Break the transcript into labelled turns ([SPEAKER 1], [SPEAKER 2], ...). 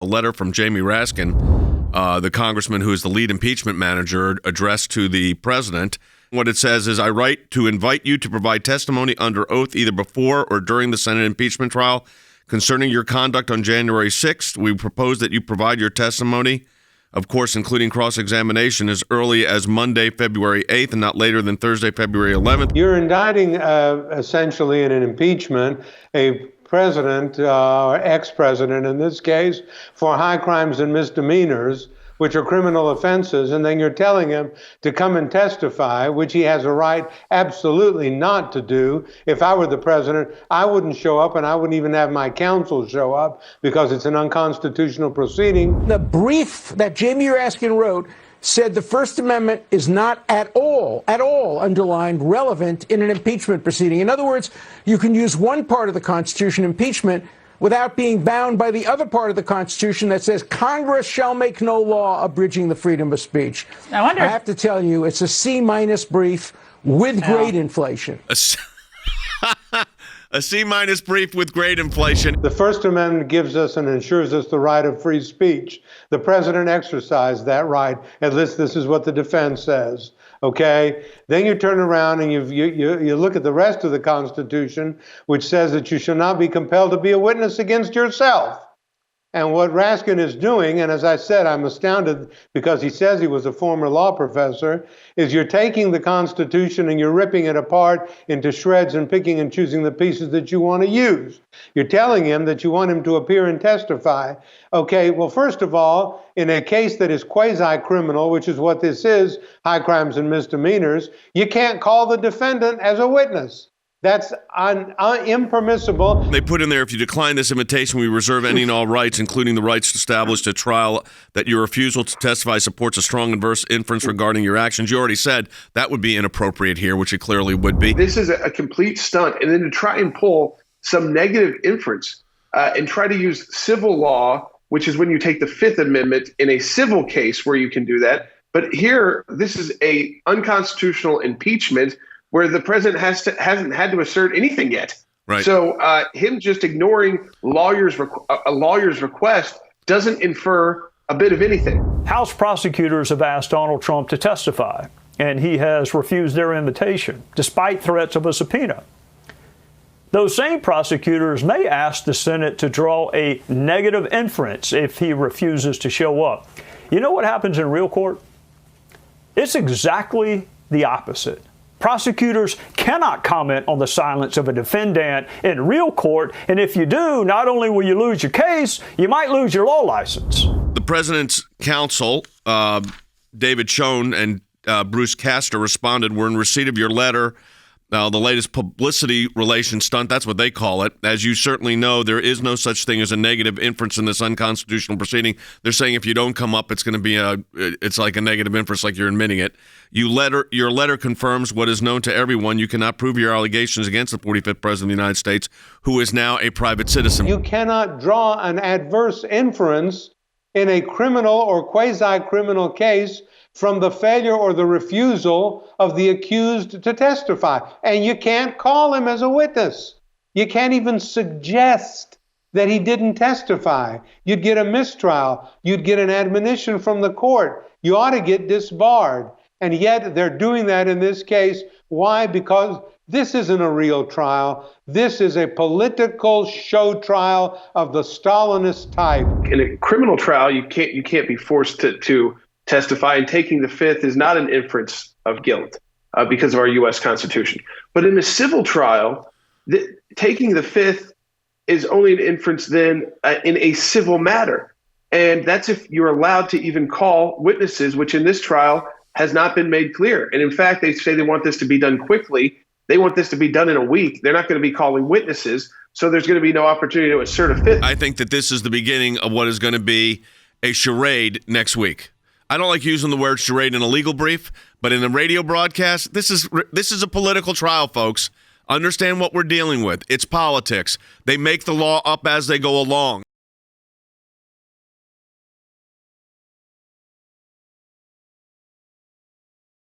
[SPEAKER 1] a letter from Jamie Raskin, the congressman who is the lead impeachment manager, addressed to the president. What it says is, I write to invite you to provide testimony under oath either before or during the Senate impeachment trial concerning your conduct on January 6th. We propose that you provide your testimony, of course, including cross-examination, as early as Monday, February 8th, and not later than Thursday, February 11th.
[SPEAKER 2] You're indicting, essentially, in an impeachment, a president, or ex-president in this case, for high crimes and misdemeanors, which are criminal offenses, and then you're telling him to come and testify, which he has a right absolutely not to do. If I were the president, I wouldn't show up, and I wouldn't even have my counsel show up because it's an unconstitutional proceeding.
[SPEAKER 3] The brief that Jamie Raskin wrote said the First Amendment is not at all underlined relevant in an impeachment proceeding. In other words, you can use one part of the Constitution, impeachment, without being bound by the other part of the Constitution that says Congress shall make no law abridging the freedom of speech. I have to tell you, it's a C- brief with grade inflation.
[SPEAKER 1] A C- brief with grade inflation.
[SPEAKER 2] The First Amendment gives us and ensures us the right of free speech. The president exercised that right. At least this is what the defense says. Okay? Then you turn around and you look at the rest of the Constitution, which says that you shall not be compelled to be a witness against yourself. And what Raskin is doing, and as I said, I'm astounded because he says he was a former law professor, is you're taking the Constitution and you're ripping it apart into shreds and picking and choosing the pieces that you want to use. You're telling him that you want him to appear and testify. Okay, well, first of all, in a case that is quasi-criminal, which is what this is, high crimes and misdemeanors, you can't call the defendant as a witness. That's impermissible.
[SPEAKER 1] They put in there, if you decline this invitation, we reserve any and all rights, including the rights to establish a trial, that your refusal to testify supports a strong adverse inference regarding your actions. You already said that would be inappropriate here, which it clearly would be.
[SPEAKER 4] This is a complete stunt. And then to try and pull some negative inference and try to use civil law, which is when you take the Fifth Amendment in a civil case where you can do that. But here, this is a unconstitutional impeachment where the president hasn't had to assert anything yet.
[SPEAKER 1] Right.
[SPEAKER 4] So him just ignoring a lawyer's request doesn't infer a bit of anything.
[SPEAKER 5] House prosecutors have asked Donald Trump to testify, and he has refused their invitation, despite threats of a subpoena. Those same prosecutors may ask the Senate to draw a negative inference if he refuses to show up. You know what happens in real court? It's exactly the opposite. Prosecutors cannot comment on the silence of a defendant in real court, and if you do, not only will you lose your case, you might lose your law license.
[SPEAKER 1] The president's counsel, David Schoen and Bruce Castor, responded, we're in receipt of your letter, the latest publicity relation stunt, that's what they call it. As you certainly know, there is no such thing as a negative inference in this unconstitutional proceeding. They're saying if you don't come up, it's going to be it's like a negative inference, like you're admitting it. Your letter confirms what is known to everyone. You cannot prove your allegations against the 45th president of the United States, who is now a private citizen.
[SPEAKER 2] You cannot draw an adverse inference in a criminal or quasi-criminal case from the failure or the refusal of the accused to testify. And you can't call him as a witness. You can't even suggest that he didn't testify. You'd get a mistrial. You'd get an admonition from the court. You ought to get disbarred. And yet they're doing that in this case. Why? Because this isn't a real trial. This is a political show trial of the Stalinist type.
[SPEAKER 4] In a criminal trial, you can't be forced to testify, and taking the Fifth is not an inference of guilt because of our U.S. Constitution. But in a civil trial, taking the Fifth is only an inference then in a civil matter. And that's if you're allowed to even call witnesses, which in this trial has not been made clear. And in fact, they say they want this to be done quickly. They want this to be done in a week. They're not going to be calling witnesses, so there's going to be no opportunity to assert a Fifth.
[SPEAKER 1] I think that this is the beginning of what is going to be a charade next week. I don't like using the word charade in a legal brief, but in a radio broadcast, this is a political trial, folks. Understand what we're dealing with. It's politics. They make the law up as they go along.